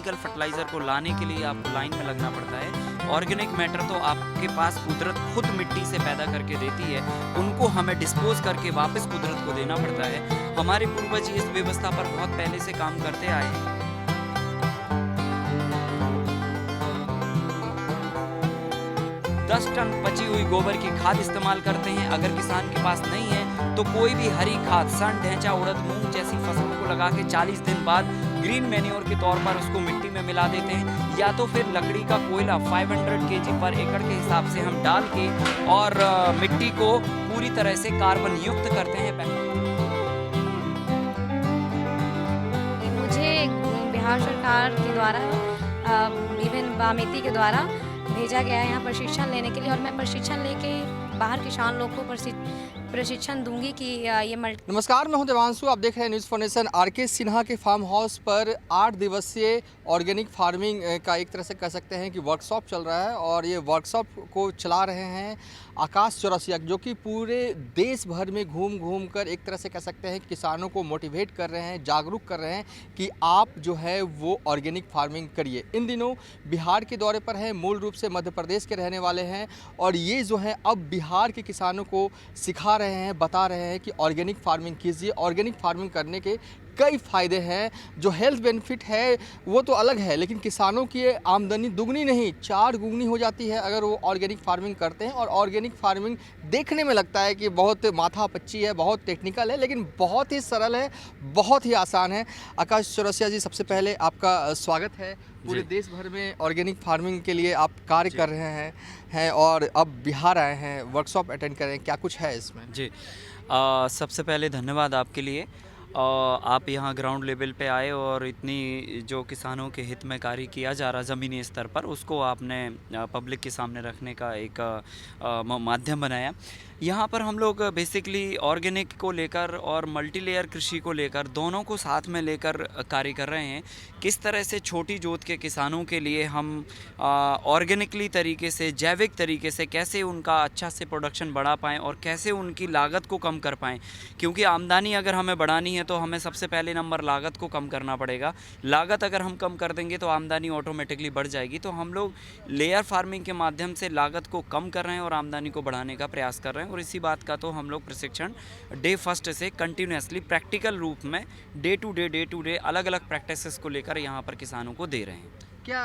Chemical fertiliser को लाने के लिए आपको लाइन में लगना पड़ता है। ऑर्गेनिक मैटर तो आपके पास कुदरत खुद मिट्टी से पैदा करके देती है, उनको हमें डिस्पोज करके वापस कुदरत को देना पड़ता है। हमारे पूर्वज इस व्यवस्था पर बहुत पहले से काम करते आए हैं। 10 टन पची हुई गोबर की खाद इस्तेमाल करते हैं। अगर किसान के पास नहीं है तो कोई भी हरी खाद, सन, ढैंचा, उड़द, मूंग जैसी फसलों को लगा के 40 दिन बाद ग्रीन मैन्योर के तौर पर उसको मिट्टी में मिला देते हैं, या तो फिर लकड़ी का कोयला 500 kg पर एकड़ के हिसाब से हम डाल के और मिट्टी को पूरी तरह से कार्बन युक्त करते हैं। मुझे बिहार सरकार के द्वारा इवन बामेती के द्वारा भेजा गया है यहाँ प्रशिक्षण लेने के लिए, और मैं प्रशिक्षण लेके बाहर किसान लोग को प्रशिक्षण दूंगी कि ये नमस्कार, मैं हूं देवांशु। आप देख रहे हैं news for nation. R K. Sinha के फार्म हाउस पर 8 दिवसीय ऑर्गेनिक फार्मिंग का एक तरह से कह सकते हैं कि वर्कशॉप चल रहा है, और ये वर्कशॉप को चला रहे हैं आकाश चौरसिया, जो कि पूरे देश भर में घूम कर एक तरह से कह सकते हैं किसानों को मोटिवेट कर रहे हैं, जागरूक कर रहे हैं कि आप जो है वो ऑर्गेनिक फार्मिंग करिए। इन दिनों बिहार के दौरे पर हैं, मूल रूप से मध्य प्रदेश के रहने वाले हैं, और ये जो है अब बिहार के किसानों को सिखा रहे हैं, बता रहे हैं कि ऑर्गेनिक फार्मिंग कीजिए। ऑर्गेनिक फार्मिंग करने के कई फ़ायदे हैं। जो हेल्थ बेनिफिट है वो तो अलग है, लेकिन किसानों की आमदनी दुगनी नहीं 4 गुनी हो जाती है अगर वो ऑर्गेनिक फार्मिंग करते हैं। और ऑर्गेनिक फार्मिंग देखने में लगता है कि बहुत माथापच्ची है, बहुत टेक्निकल है, लेकिन बहुत ही सरल है, बहुत ही आसान है। आकाश चौरसिया जी, सबसे पहले आपका स्वागत है। पूरे देश भर में ऑर्गेनिक फार्मिंग के लिए आप कार्य कर रहे हैं और अब बिहार आए हैं, वर्कशॉप अटेंड कर रहे हैं, क्या कुछ है इसमें? जी, सबसे पहले धन्यवाद आपके लिए। आप यहाँ ग्राउंड लेवल पे आए और इतनी जो किसानों के हित में कार्य किया जा रहा ज़मीनी स्तर पर, उसको आपने पब्लिक के सामने रखने का एक माध्यम बनाया। यहाँ पर हम लोग बेसिकली ऑर्गेनिक को लेकर और मल्टी लेयर कृषि को लेकर, दोनों को साथ में लेकर कार्य कर रहे हैं। किस तरह से छोटी जोत के किसानों के लिए हम ऑर्गेनिकली तरीके से, जैविक तरीके से कैसे उनका अच्छा से प्रोडक्शन बढ़ा पाएँ और कैसे उनकी लागत को कम कर पाएँ, क्योंकि आमदनी अगर हमें बढ़ानी है तो हमें सबसे पहले नंबर लागत को कम करना पड़ेगा। लागत अगर हम कम कर देंगे तो आमदनी ऑटोमेटिकली बढ़ जाएगी। तो हम लोग लेयर फार्मिंग के माध्यम से लागत को कम कर रहे हैं और आमदनी को बढ़ाने का प्रयास कर रहे हैं। और इसी बात का तो हम लोग प्रशिक्षण डे फर्स्ट से कंटिन्यूसली प्रैक्टिकल रूप में डे टू डे अलग अलग प्रैक्टिसेस को लेकर यहाँ पर किसानों को दे रहे हैं। क्या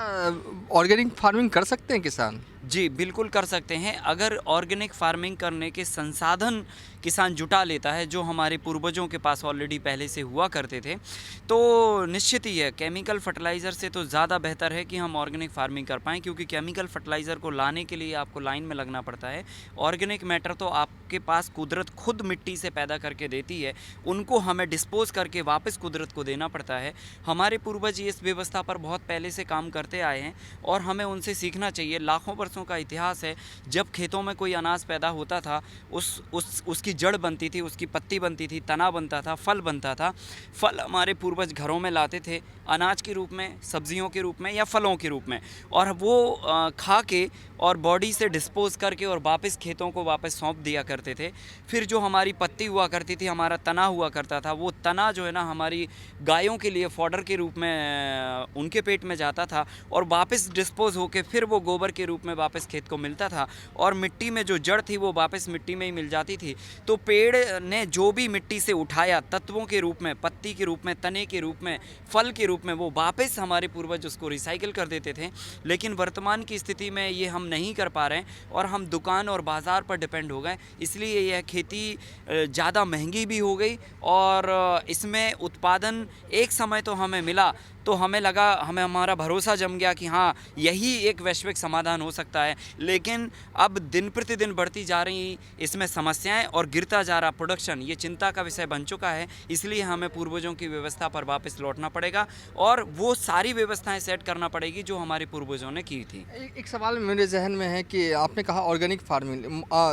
ऑर्गेनिक फार्मिंग कर सकते हैं किसान? जी, बिल्कुल कर सकते हैं। अगर ऑर्गेनिक फार्मिंग करने के संसाधन किसान जुटा लेता है, जो हमारे पूर्वजों के पास ऑलरेडी पहले से हुआ करते थे, तो निश्चित ही है केमिकल फर्टिलाइज़र से तो ज़्यादा बेहतर है कि हम ऑर्गेनिक फार्मिंग कर पाएँ, क्योंकि केमिकल फर्टिलाइज़र को लाने के लिए आपको लाइन में लगना पड़ता है। ऑर्गेनिक मैटर तो आपके पास कुदरत खुद मिट्टी से पैदा करके देती है, उनको हमें डिस्पोज करके वापस कुदरत को देना पड़ता है। हमारे पूर्वज इस व्यवस्था पर बहुत पहले से काम करते आए हैं और हमें उनसे सीखना चाहिए। लाखों वर्षों का इतिहास है। जब खेतों में कोई अनाज पैदा होता था, उसकी जड़ बनती थी, उसकी पत्ती बनती थी, तना बनता था, फल बनता था। फल हमारे पूर्वज घरों में लाते थे, अनाज के रूप में, सब्जियों के रूप में या फलों के रूप में, और वो खा के और बॉडी से डिस्पोज करके और वापस खेतों को वापस सौंप दिया करते थे। फिर जो हमारी पत्ती हुआ करती थी, हमारा तना हुआ करता था, वो तना जो है ना हमारी गायों के लिए फॉडर के रूप में उनके पेट में जाता था और वापस डिस्पोज होके फिर वो गोबर के रूप में वापस खेत को मिलता था, और मिट्टी में जो जड़ थी वो वापस मिट्टी में ही मिल जाती थी। तो पेड़ ने जो भी मिट्टी से उठाया तत्वों के रूप में, पत्ती के रूप में, तने के रूप में, फल के रूप में, वो वापस हमारे पूर्वज उसको रिसाइकिल कर देते थे। लेकिन वर्तमान की स्थिति में ये हम नहीं कर पा रहे हैं और हम दुकान और बाज़ार पर डिपेंड हो गए, इसलिए यह खेती ज़्यादा महंगी भी हो गई और इसमें उत्पादन एक समय तो हमें मिला, तो हमें लगा, हमें हमारा भरोसा जम गया कि हाँ यही एक वैश्विक समाधान हो सकता है। लेकिन अब दिन प्रतिदिन बढ़ती जा रही इसमें समस्याएं और गिरता जा रहा प्रोडक्शन, ये चिंता का विषय बन चुका है। इसलिए हमें पूर्वजों की व्यवस्था पर वापस लौटना पड़ेगा और वो सारी व्यवस्थाएं सेट करना पड़ेगी जो हमारे पूर्वजों ने की थी। एक सवाल मेरे जहन में है कि आपने कहा ऑर्गेनिक फार्मिंग,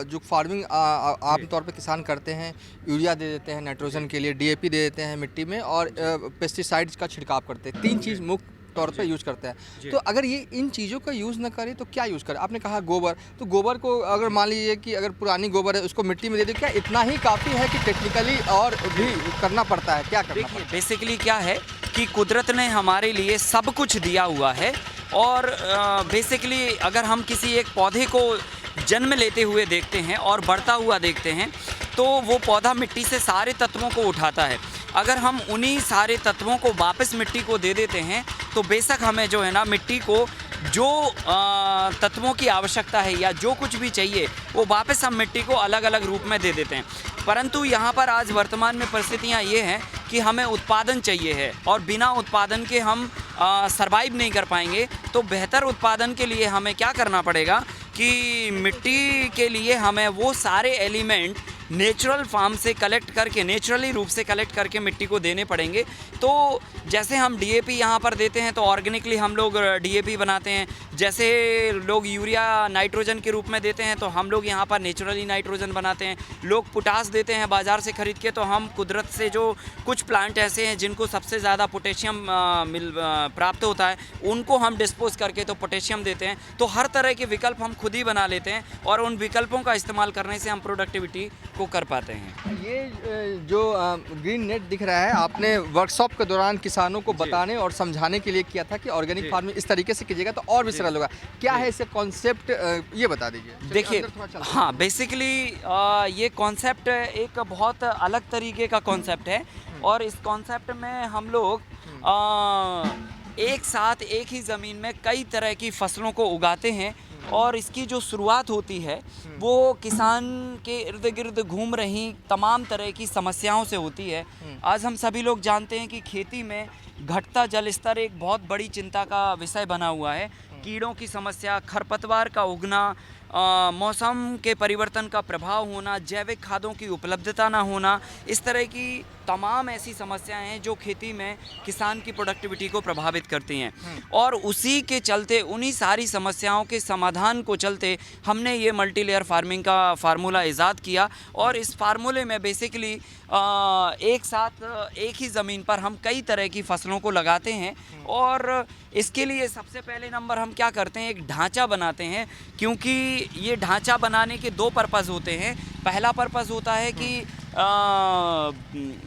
जो फार्मिंग आमतौर पर किसान करते हैं, यूरिया दे देते हैं नाइट्रोजन के लिए, DAP दे देते हैं मिट्टी में, और पेस्टिसाइड्स का छिड़काव करते हैं। 3 चीज़ मुख्य तौर पर यूज़ करते हैं। तो अगर ये इन चीज़ों का यूज़ ना करें तो क्या यूज़ करें? आपने कहा गोबर, तो गोबर को अगर मान लीजिए कि अगर पुरानी गोबर है उसको मिट्टी में दे दे, क्या इतना ही काफ़ी है कि टेक्निकली और भी करना पड़ता है? क्या करना पड़ता है? बेसिकली क्या है कि कुदरत ने हमारे लिए सब कुछ दिया हुआ है और बेसिकली अगर हम किसी एक पौधे को जन्म लेते हुए देखते हैं और बढ़ता हुआ देखते हैं तो वो पौधा मिट्टी से सारे तत्वों को उठाता है। अगर हम उन्हीं सारे तत्वों को वापस मिट्टी को दे देते हैं तो बेशक हमें जो है ना मिट्टी को जो तत्वों की आवश्यकता है या जो कुछ भी चाहिए वो वापस हम मिट्टी को अलग अलग रूप में दे देते हैं। परंतु यहाँ पर आज वर्तमान में परिस्थितियाँ ये हैं कि हमें उत्पादन चाहिए है और बिना उत्पादन के हम सरवाइव नहीं कर पाएंगे। तो बेहतर उत्पादन के लिए हमें क्या करना पड़ेगा कि मिट्टी के लिए हमें वो सारे एलिमेंट नेचुरल फार्म से कलेक्ट करके, नेचुरली रूप से कलेक्ट करके मिट्टी को देने पड़ेंगे। तो जैसे हम डीएपी यहाँ पर देते हैं तो ऑर्गेनिकली हम लोग डीएपी बनाते हैं, जैसे लोग यूरिया नाइट्रोजन के रूप में देते हैं तो हम लोग यहाँ पर नेचुरली नाइट्रोजन बनाते हैं। लोग पोटास देते हैं बाज़ार से ख़रीद के, तो हम कुदरत से जो कुछ प्लांट ऐसे हैं जिनको सबसे ज़्यादा पोटेशियम प्राप्त होता है उनको हम डिस्पोज करके तो पोटेशियम देते हैं। तो हर तरह के विकल्प हम खुद ही बना लेते हैं और उन विकल्पों का इस्तेमाल करने से हम प्रोडक्टिविटी को कर पाते हैं। ये जो ग्रीन नेट दिख रहा है आपने वर्कशॉप के दौरान किसानों को बताने और समझाने के लिए किया था कि ऑर्गेनिक फार्मिंग इस तरीके से कीजिएगा तो और भी सरल होगा। क्या है इसका कॉन्सेप्ट, ये बता दीजिए। देखिए, हाँ, बेसिकली ये कॉन्सेप्ट एक बहुत अलग तरीके का कॉन्सेप्ट है और इस कॉन्सेप्ट में हम लोग एक साथ एक ही ज़मीन में कई तरह की फसलों को उगाते हैं और इसकी जो शुरुआत होती है वो किसान के इर्द गिर्द घूम रही तमाम तरह की समस्याओं से होती है। आज हम सभी लोग जानते हैं कि खेती में घटता जल स्तर एक बहुत बड़ी चिंता का विषय बना हुआ है। कीड़ों की समस्या, खरपतवार का उगना, मौसम के परिवर्तन का प्रभाव होना, जैविक खादों की उपलब्धता ना होना, इस तरह की तमाम ऐसी समस्याएं हैं जो खेती में किसान की प्रोडक्टिविटी को प्रभावित करती हैं। और उसी के चलते, उन्हीं सारी समस्याओं के समाधान को चलते हमने ये मल्टी लेयर फार्मिंग का फार्मूला ईजाद किया और इस फार्मूले में बेसिकली एक साथ एक ही ज़मीन पर हम कई तरह की फसलों को लगाते हैं। और इसके लिए सबसे पहले नंबर हम क्या करते हैं, एक ढांचा बनाते हैं, क्योंकि ये ढांचा बनाने के दो पर्पज़ होते हैं। पहला पर्पज़ होता है कि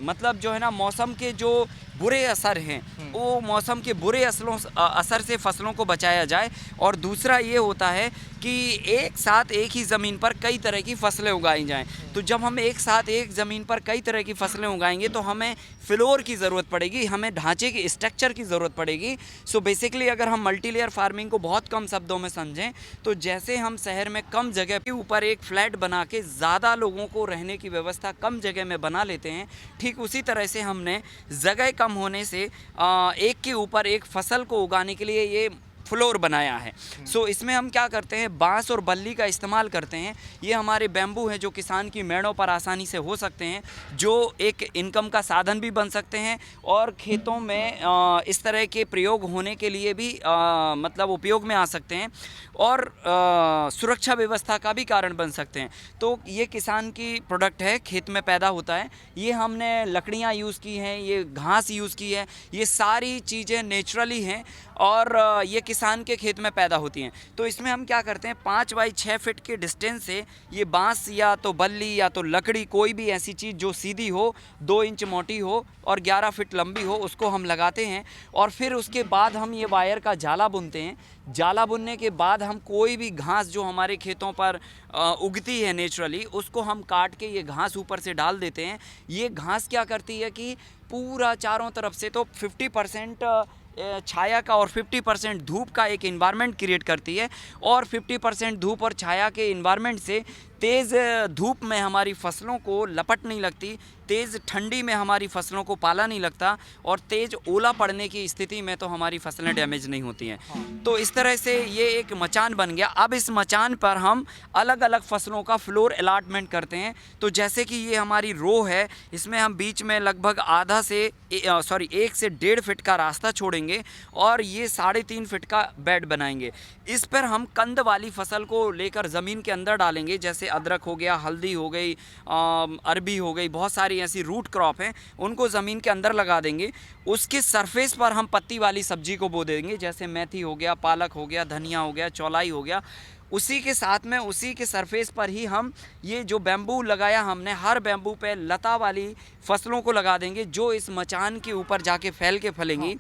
मतलब जो है ना मौसम के जो बुरे असर हैं वो मौसम के बुरे असर से फसलों को बचाया जाए, और दूसरा ये होता है कि एक साथ एक ही ज़मीन पर कई तरह की फसलें उगाई जाएं। तो जब हम एक साथ एक ज़मीन पर कई तरह की फसलें उगाएंगे तो हमें फ्लोर की ज़रूरत पड़ेगी, हमें ढांचे की स्ट्रक्चर की ज़रूरत पड़ेगी। सो बेसिकली अगर हम मल्टी लेयर फार्मिंग को बहुत कम शब्दों में समझें तो जैसे हम शहर में कम जगह के ऊपर एक फ्लैट बना के ज़्यादा लोगों को रहने की व्यवस्था कम जगह में बना लेते हैं, ठीक उसी तरह से हमने जगह कम होने से एक के ऊपर एक फसल को उगाने के लिए ये फ्लोर बनाया है। सो इसमें हम क्या करते हैं, बांस और बल्ली का इस्तेमाल करते हैं। ये हमारे बैम्बू हैं जो किसान की मेड़ों पर आसानी से हो सकते हैं, जो एक इनकम का साधन भी बन सकते हैं और खेतों में इस तरह के प्रयोग होने के लिए भी मतलब उपयोग में आ सकते हैं और सुरक्षा व्यवस्था का भी कारण बन सकते हैं। तो ये किसान की प्रोडक्ट है, खेत में पैदा होता है। ये हमने लकड़ियाँ यूज़ की हैं, ये घास यूज़ की है, ये सारी चीज़ें नेचुरली हैं और ये किसान के खेत में पैदा होती हैं। तो इसमें हम क्या करते हैं, 5 बाई 6 फीट के डिस्टेंस से ये बांस या तो बल्ली या तो लकड़ी, कोई भी ऐसी चीज़ जो सीधी हो, 2 इंच मोटी हो और 11 फीट लंबी हो, उसको हम लगाते हैं। और फिर उसके बाद हम ये वायर का जाला बुनते हैं। जाला बुनने के बाद हम कोई भी घास जो हमारे खेतों पर उगती है नेचुरली, उसको हम काट के ये घास ऊपर से डाल देते हैं। ये घास क्या करती है कि पूरा चारों तरफ से तो 50% छाया का और 50% धूप का एक इन्वायरमेंट क्रिएट करती है, और 50% धूप और छाया के इन्वायरमेंट से तेज़ धूप में हमारी फसलों को लपट नहीं लगती, तेज़ ठंडी में हमारी फसलों को पाला नहीं लगता, और तेज़ ओला पड़ने की स्थिति में तो हमारी फसलें डैमेज नहीं होती हैं। तो इस तरह से ये एक मचान बन गया। अब इस मचान पर हम अलग अलग फसलों का फ्लोर अलाटमेंट करते हैं। तो जैसे कि ये हमारी रो है, इसमें हम बीच में लगभग 1 से 1.5 फीट का रास्ता छोड़ेंगे और ये 3.5 फीट का बेड बनाएंगे। इस पर हम कंद वाली फसल को लेकर ज़मीन के अंदर डालेंगे, जैसे अदरक हो गया, हल्दी हो गई, अरबी हो गई, बहुत सारी ऐसी रूट क्रॉप हैं, उनको ज़मीन के अंदर लगा देंगे। उसके सरफेस पर हम पत्ती वाली सब्जी को बो देंगे, जैसे मेथी हो गया, पालक हो गया, धनिया हो गया, चौलाई हो गया। उसी के साथ में उसी के सरफेस पर ही हम ये जो बैम्बू लगाया हमने, हर बैम्बू पे लता वाली फसलों को लगा देंगे जो इस मचान के ऊपर जाके फैल के फलेंगी।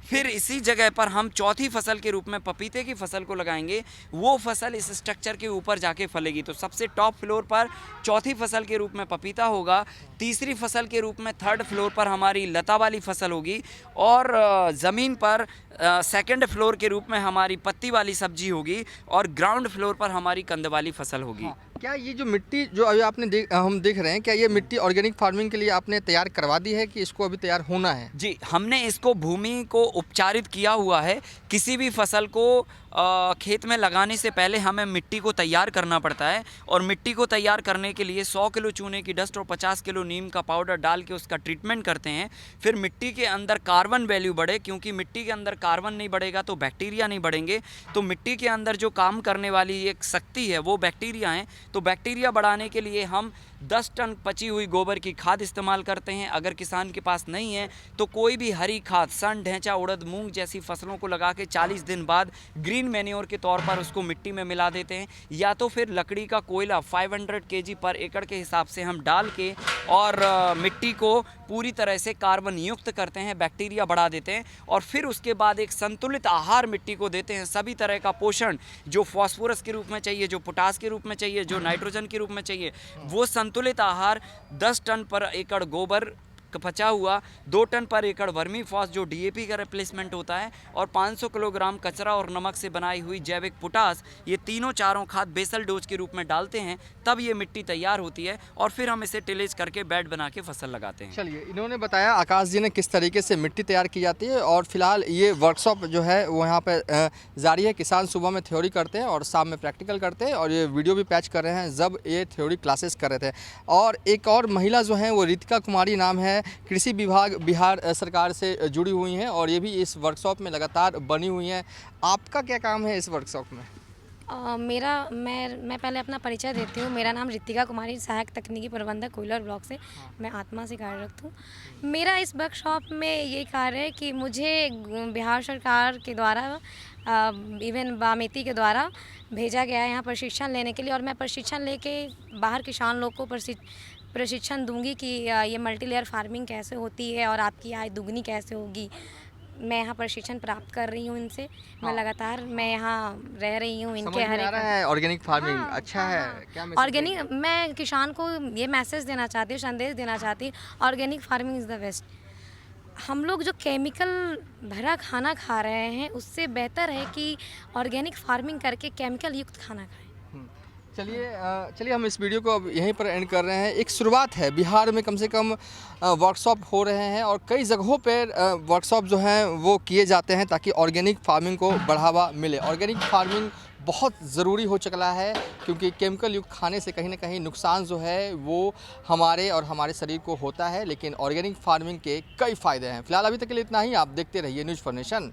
फिर इसी जगह पर हम चौथी फसल के रूप में पपीते की फसल को लगाएंगे। वो फसल इस स्ट्रक्चर के ऊपर जाके फलेगी। तो सबसे टॉप फ्लोर पर चौथी फसल के रूप में पपीता होगा, तीसरी फसल के रूप में थर्ड फ्लोर पर हमारी लता वाली फसल होगी, और ज़मीन पर सेकंड फ्लोर के रूप में हमारी पत्ती वाली सब्जी होगी, और ग्राउंड फ्लोर पर हमारी कंद वाली फसल होगी। क्या ये जो मिट्टी जो अभी हम देख रहे हैं, क्या ये मिट्टी ऑर्गेनिक फार्मिंग के लिए आपने तैयार करवा दी है कि इसको अभी तैयार होना है? जी, हमने इसको भूमि को उपचारित किया हुआ है। किसी भी फसल को खेत में लगाने से पहले हमें मिट्टी को तैयार करना पड़ता है, और मिट्टी को तैयार करने के लिए 100 किलो चूने की डस्ट और 50 किलो नीम का पाउडर डाल के उसका ट्रीटमेंट करते हैं। फिर मिट्टी के अंदर कार्बन वैल्यू बढ़े, क्योंकि मिट्टी के अंदर कार्बन नहीं बढ़ेगा तो बैक्टीरिया नहीं बढ़ेंगे। तो मिट्टी के अंदर जो काम करने वाली एक शक्ति है वो बैक्टीरिया हैं। तो बैक्टीरिया बढ़ाने के लिए हम 10 टन पची हुई गोबर की खाद इस्तेमाल करते हैं। अगर किसान के पास नहीं है तो कोई भी हरी खाद, सन, ढैंचा, उड़द, मूंग जैसी फसलों को लगा के 40 दिन बाद ग्रीन मैन्योर के तौर पर उसको मिट्टी में मिला देते हैं, या तो फिर लकड़ी का कोयला 500 kg पर एकड़ के हिसाब से हम डाल के और मिट्टी को पूरी तरह से कार्बन युक्त करते हैं, बैक्टीरिया बढ़ा देते हैं, और फिर उसके बाद एक संतुलित आहार मिट्टी को देते हैं। सभी तरह का पोषण जो फॉस्फोरस के रूप में चाहिए, जो पोटास के रूप में चाहिए, जो नाइट्रोजन के रूप में चाहिए, वो संतुलित आहार 10 टन पर एकड़ गोबर पचा हुआ, 2 टन पर एकड़ वर्मी फॉस जो डीएपी का रिप्लेसमेंट होता है, और 500 किलोग्राम कचरा और नमक से बनाई हुई जैविक पोटास, ये तीनों चारों खाद बेसल डोज के रूप में डालते हैं। तब ये मिट्टी तैयार होती है, और फिर हम इसे टिलेज करके बेड बना के फसल लगाते हैं। चलिए, इन्होंने बताया आकाश जी ने किस तरीके से मिट्टी तैयार की जाती है, और फिलहाल ये वर्कशॉप जो है वो यहाँ पे जारी है। किसान सुबह में थ्योरी करते हैं और शाम में प्रैक्टिकल करते हैं, और ये वीडियो भी पैच कर रहे हैं जब ये थ्योरी क्लासेस कर रहे थे। और एक और महिला जो हैं वो रितिका कुमारी नाम है, कृषि विभाग बिहार सरकार से जुड़ी हुई हैं, और ये भी इस वर्कशॉप में लगातार बनी हुई हैं। आपका क्या काम है इस वर्कशॉप में? मैं पहले अपना परिचय देती हूँ। मेरा नाम रितिका कुमारी, सहायक तकनीकी प्रबंधक कोयलर ब्लॉक से मैं आत्मा से कार्यरत हूँ। मेरा इस वर्कशॉप में ये कार्य है कि मुझे बिहार सरकार के द्वारा इवन बामेती के द्वारा भेजा गया है यहाँ प्रशिक्षण लेने के लिए, और मैं प्रशिक्षण लेके बाहर किसान लोग को प्रशिक्षण दूंगी कि ये मल्टी लेयर फार्मिंग कैसे होती है और आपकी आय दुगनी कैसे होगी। मैं यहाँ प्रशिक्षण प्राप्त कर रही हूँ इनसे। मैं लगातार यहाँ रह रही हूँ इनके हर एक। ऑर्गेनिक फार्मिंग अच्छा है क्या? ऑर्गेनिक, मैं किसान को ये मैसेज देना चाहती हूँ, संदेश देना चाहती हूँ, organic farming is the best. हम लोग जो केमिकल भरा खाना खा रहे हैं उससे बेहतर है कि ऑर्गेनिक फार्मिंग करके केमिकल युक्त खाना खाएं। चलिए हम इस वीडियो को अब यहीं पर एंड कर रहे हैं। एक शुरुआत है, बिहार में कम से कम वर्कशॉप हो रहे हैं, और कई जगहों पर वर्कशॉप जो हैं वो किए जाते हैं ताकि ऑर्गेनिक फार्मिंग को बढ़ावा मिले। ऑर्गेनिक फार्मिंग बहुत ज़रूरी हो चुका है, क्योंकि केमिकल युक्त खाने से कहीं ना कहीं नुकसान जो है वो हमारे और हमारे शरीर को होता है, लेकिन ऑर्गेनिक फार्मिंग के कई फ़ायदे हैं। फिलहाल अभी तक के लिए इतना ही। आप देखते रहिए न्यूज़ फॉर नेशन।